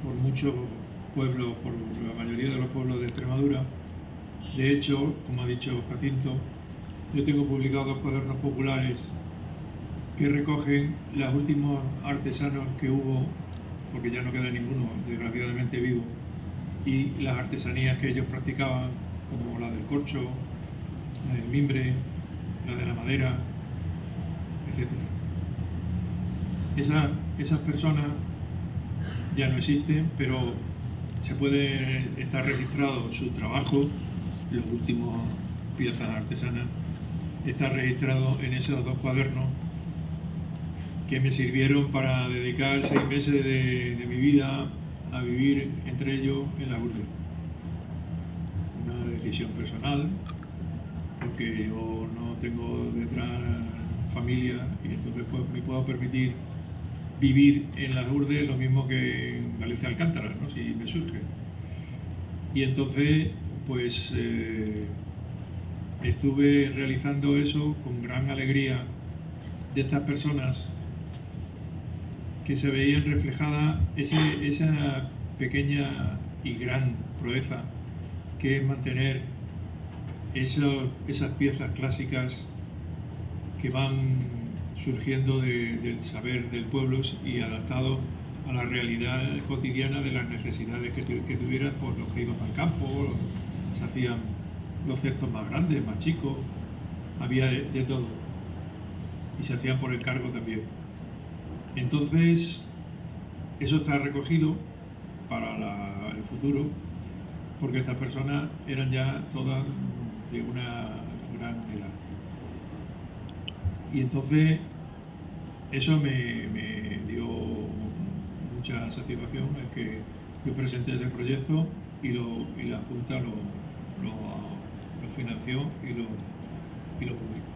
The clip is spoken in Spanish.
por muchos pueblos, por la mayoría de los pueblos de Extremadura. De hecho, como ha dicho Jacinto, yo tengo publicados 2 cuadernos populares que recogen los últimos artesanos que hubo, porque ya no queda ninguno, desgraciadamente, vivo, y las artesanías que ellos practicaban, como la del corcho, la del mimbre, la de la madera, etc. Esas personas ya no existen, pero se puede estar registrado su trabajo, los últimos piezas artesanas, está registrado en esos 2 cuadernos que me sirvieron para dedicar 6 meses de mi vida a vivir entre ellos en la urbe. Una decisión personal, porque yo no tengo detrás familia y entonces pues, me puedo permitir vivir en las urdes lo mismo que en Galicia Alcántara, ¿no? Si me surge. Y entonces pues estuve realizando eso con gran alegría de estas personas que se veían reflejada esa pequeña y gran proeza que es mantener esas piezas clásicas que van surgiendo del saber del pueblo y adaptado a la realidad cotidiana de las necesidades que tuvieran por los que iban al campo. Se hacían los cestos más grandes, más chicos, había de todo, y se hacían por encargo también. Entonces, eso está recogido para el futuro, porque estas personas eran ya todas de una gran edad. Y entonces, eso me dio mucha satisfacción, el que yo presenté ese proyecto y la Junta lo financió y lo publicó.